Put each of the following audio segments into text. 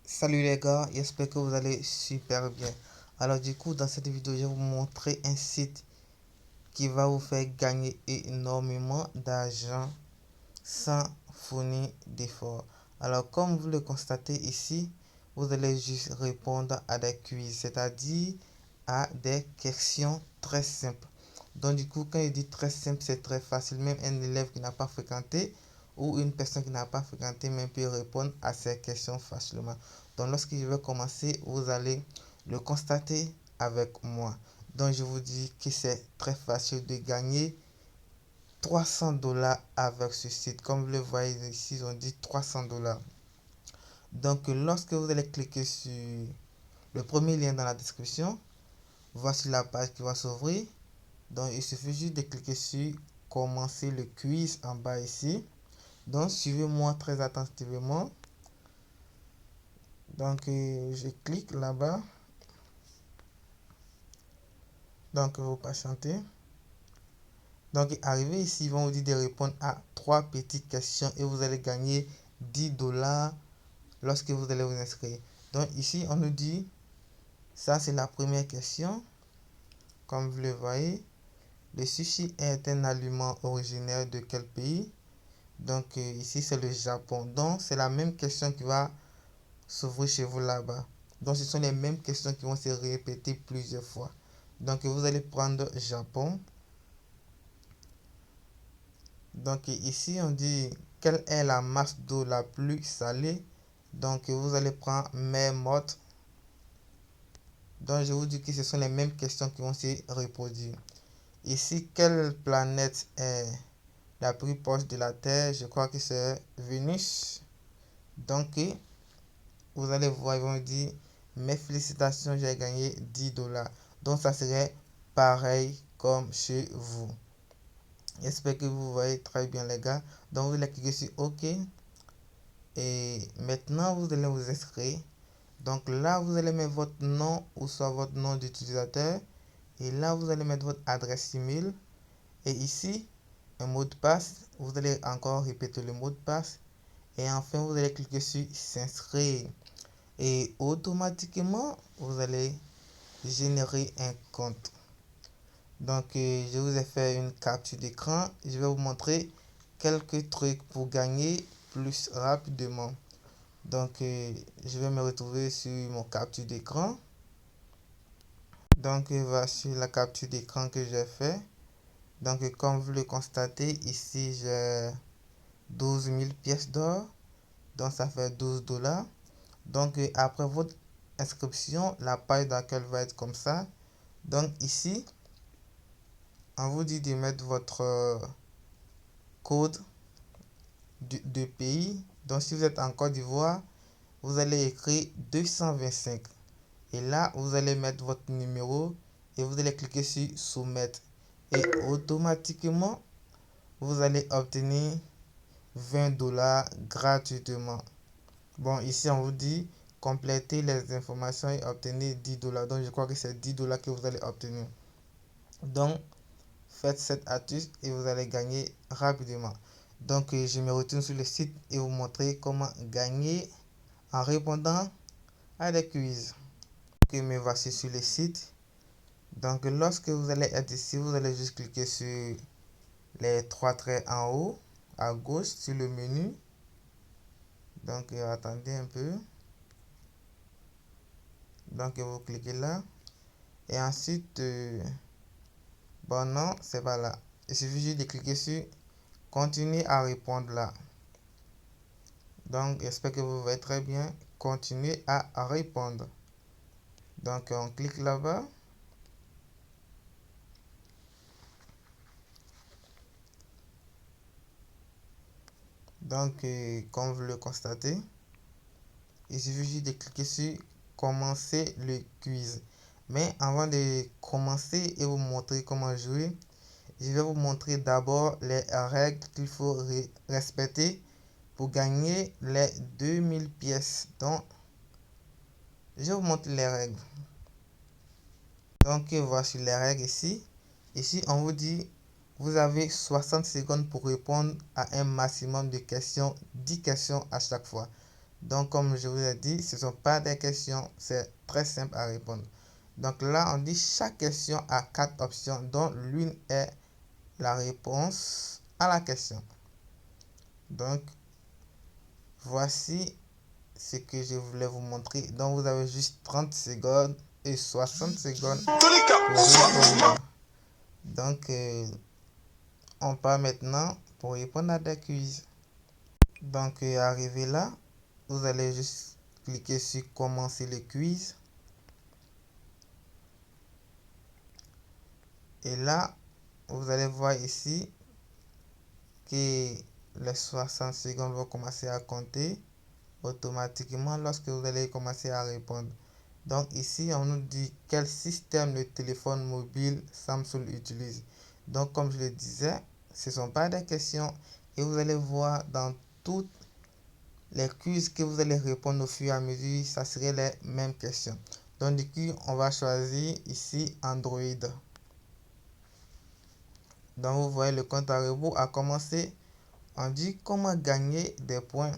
Salut les gars, j'espère que vous allez super bien. Alors du coup, dans cette vidéo, je vais vous montrer un site qui va vous faire gagner énormément d'argent sans fournir d'efforts. Alors comme vous le constatez ici, vous allez juste répondre à des quiz, c'est-à-dire à des questions très simples. Donc du coup, quand il dit très simple, c'est très facile. Même un élève qui n'a pas fréquenté ou une personne qui n'a pas fréquenté même peut répondre à ces questions facilement. Donc lorsque je vais commencer, vous allez le constater avec moi. Donc je vous dis que c'est très facile de gagner 300 $ avec ce site. Comme vous le voyez ici, on dit 300 $. Donc lorsque vous allez cliquer sur le premier lien dans la description, voici la page qui va s'ouvrir. Donc il suffit juste de cliquer sur commencer le quiz en bas ici. Donc suivez-moi très attentivement. Donc je clique là-bas. Donc vous patientez. Donc arrivé ici, ils vont vous dire de répondre à 3 petites questions et vous allez gagner 10 $ lorsque vous allez vous inscrire. Donc ici on nous dit, ça c'est la première question. Comme vous le voyez, le sushi est un aliment originaire de quel pays? Donc ici c'est le Japon. Donc c'est la même question qui va s'ouvrir chez vous là-bas. Donc ce sont les mêmes questions qui vont se répéter plusieurs fois. Donc vous allez prendre Japon. Donc ici on dit quelle est la masse d'eau la plus salée? Donc vous allez prendre mer morte. Donc je vous dis que ce sont les mêmes questions qui vont se reproduire. Ici, quelle planète est la plus proche de la Terre? Je crois que c'est Vénus. Donc vous allez voir, ils vont dire mes félicitations, j'ai gagné 10 $. Donc ça serait pareil comme chez vous. J'espère que vous voyez très bien les gars. Donc vous allez cliquer sur OK. Et maintenant vous allez vous inscrire. Donc là vous allez mettre votre nom ou soit votre nom d'utilisateur. Et là vous allez mettre votre adresse email. Et ici un mot de passe. Vous allez encore répéter le mot de passe. Et enfin vous allez cliquer sur s'inscrire. Et automatiquement vous allez générer un compte. Donc je vous ai fait une capture d'écran. Je vais vous montrer quelques trucs pour gagner plus rapidement. Donc je vais me retrouver sur mon capture d'écran. Donc voici la capture d'écran que j'ai fait. Donc comme vous le constatez ici, j'ai 12 000 pièces d'or. Donc ça fait 12 $. Donc après votre inscription, la page d'accueil va être comme ça. Donc ici on vous dit de mettre votre code de pays. Donc si vous êtes en Côte d'Ivoire, vous allez écrire 225. Et là vous allez mettre votre numéro et vous allez cliquer sur soumettre. Et automatiquement vous allez obtenir 20 $ gratuitement. Bon, ici on vous dit compléter les informations et obtenir 10 $. Donc je crois que c'est 10 $ que vous allez obtenir. Donc faites cette astuce et vous allez gagner rapidement. Donc je me retourne sur le site et vous montrer comment gagner en répondant à des quiz. Donc me voici sur le site. Donc lorsque vous allez être ici, vous allez juste cliquer sur les 3 traits en haut à gauche sur le menu. Donc attendez un peu. Donc vous cliquez là. Et ensuite, bon non, c'est pas là. Il suffit juste de cliquer sur continuer à répondre là. Donc j'espère que vous voyez très bien. Continuer à répondre. Donc on clique là-bas. Donc comme vous le constatez, il suffit juste de cliquer sur commencer le quiz. Mais avant de commencer et vous montrer comment jouer, je vais vous montrer d'abord les règles qu'il faut respecter pour gagner les 2000 pièces. Donc je vous montre les règles. Donc voici les règles ici. Ici on vous dit vous avez 60 secondes pour répondre à un maximum de questions, 10 questions à chaque fois. Donc, comme je vous ai dit, ce ne sont pas des questions, c'est très simple à répondre. Donc là, on dit chaque question a 4 options, dont l'une est la réponse à la question. Donc, voici ce que je voulais vous montrer. Donc, vous avez juste 30 secondes et 60 secondes pour répondre. Donc, on part maintenant pour répondre à des quiz. Donc, arrivé là, vous allez juste cliquer sur commencer le quiz. Et là, vous allez voir ici que les 60 secondes vont commencer à compter automatiquement lorsque vous allez commencer à répondre. Donc ici, on nous dit quel système de téléphone mobile Samsung utilise. Donc comme je le disais, ce ne sont pas des questions et vous allez voir dans toutes les quiz que vous allez répondre au fur et à mesure, ça serait les mêmes questions. Donc du coup, on va choisir ici Android. Donc vous voyez le compte à rebours a commencé. On dit comment gagner des points.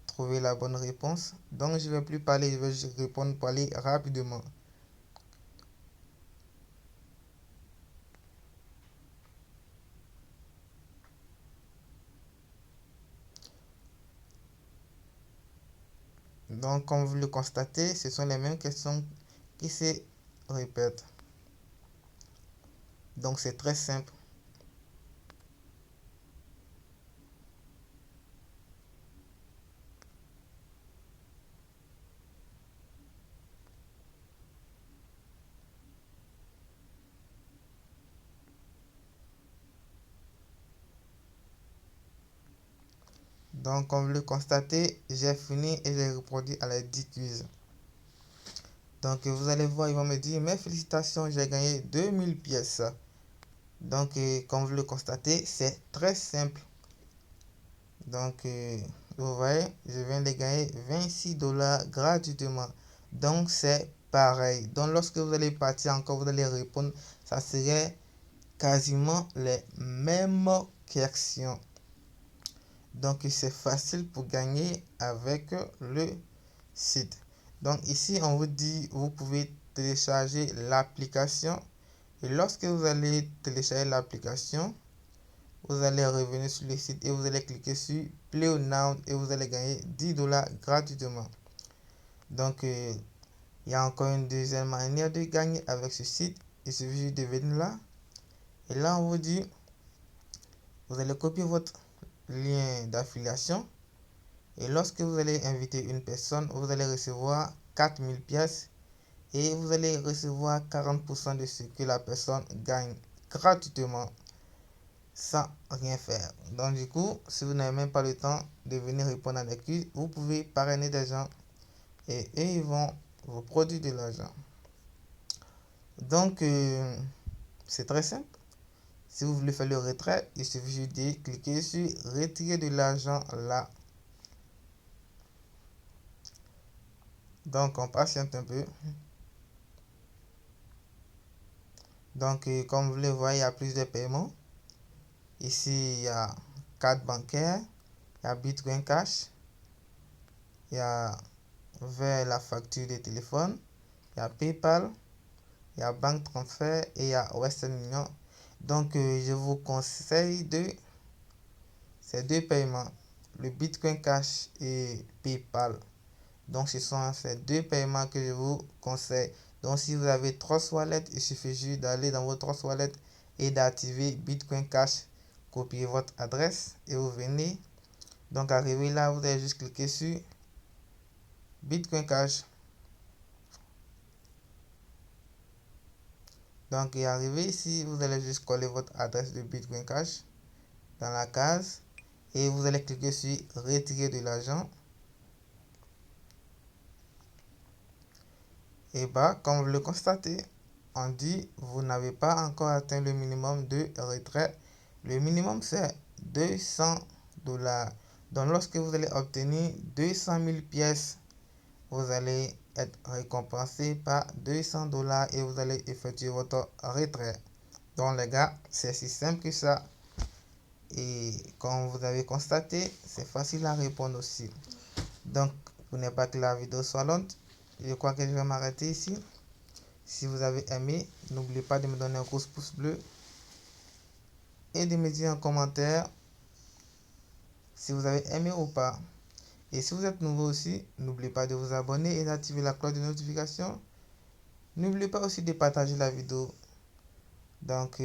Trouver la bonne réponse. Donc je ne vais plus parler, je vais juste répondre pour aller rapidement. Donc comme vous le constatez, ce sont les mêmes questions qui se répètent. Donc c'est très simple. Donc comme vous le constatez, j'ai fini et j'ai répondu à les 10 quiz. Donc vous allez voir, ils vont me dire, mes félicitations, j'ai gagné 2000 pièces. Donc comme vous le constatez, c'est très simple. Donc vous voyez, je viens de gagner 26 $ gratuitement. Donc c'est pareil. Donc lorsque vous allez partir encore, vous allez répondre, ça serait quasiment les mêmes questions. Donc c'est facile pour gagner avec le site. Donc ici on vous dit, vous pouvez télécharger l'application. Et lorsque vous allez télécharger l'application, vous allez revenir sur le site et vous allez cliquer sur Play Now et vous allez gagner 10 $ gratuitement. Donc il y a encore une deuxième manière de gagner avec ce site. Il suffit de venir là et là on vous dit, vous allez copier votre lien d'affiliation et lorsque vous allez inviter une personne, vous allez recevoir 4000 pièces et vous allez recevoir 40% de ce que la personne gagne gratuitement sans rien faire. Donc du coup, si vous n'avez même pas le temps de venir répondre à des quiz, vous pouvez parrainer des gens et eux ils vont vous produire de l'argent. Donc c'est très simple. Si vous voulez faire le retrait, il suffit de cliquer sur retirer de l'argent là. Donc on patiente un peu. Donc comme vous le voyez, il y a plus de paiements. Ici il y a carte bancaire, il y a Bitcoin Cash, il y a vers la facture de téléphone, il y a PayPal, il y a Bank Transfer et il y a Western Union. Donc je vous conseille ces deux paiements, le Bitcoin Cash et PayPal. Donc ce sont ces deux paiements que je vous conseille. Donc si vous avez Trust Wallet, il suffit juste d'aller dans votre Trust Wallet et d'activer Bitcoin Cash. Copiez votre adresse et vous venez. Donc arrivé là, vous allez juste cliquer sur Bitcoin Cash. Donc arrivé ici, vous allez juste coller votre adresse de Bitcoin Cash dans la case et vous allez cliquer sur retirer de l'argent. Et bah comme vous le constatez, on dit vous n'avez pas encore atteint le minimum de retrait. Le minimum c'est 200 $. Donc lorsque vous allez obtenir 200 000 pièces, vous allez être récompensé par 200 $ et vous allez effectuer votre retrait. Donc les gars, c'est si simple que ça. Et comme vous avez constaté, c'est facile à répondre aussi. Donc, pour ne pas que la vidéo soit lente, je crois que je vais m'arrêter ici. Si vous avez aimé, n'oubliez pas de me donner un gros pouce bleu et de me dire en commentaire si vous avez aimé ou pas. Et si vous êtes nouveau aussi, n'oubliez pas de vous abonner et d'activer la cloche de notification. N'oubliez pas aussi de partager la vidéo. Donc,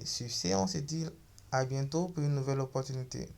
sur ce, on se dit à bientôt pour une nouvelle opportunité.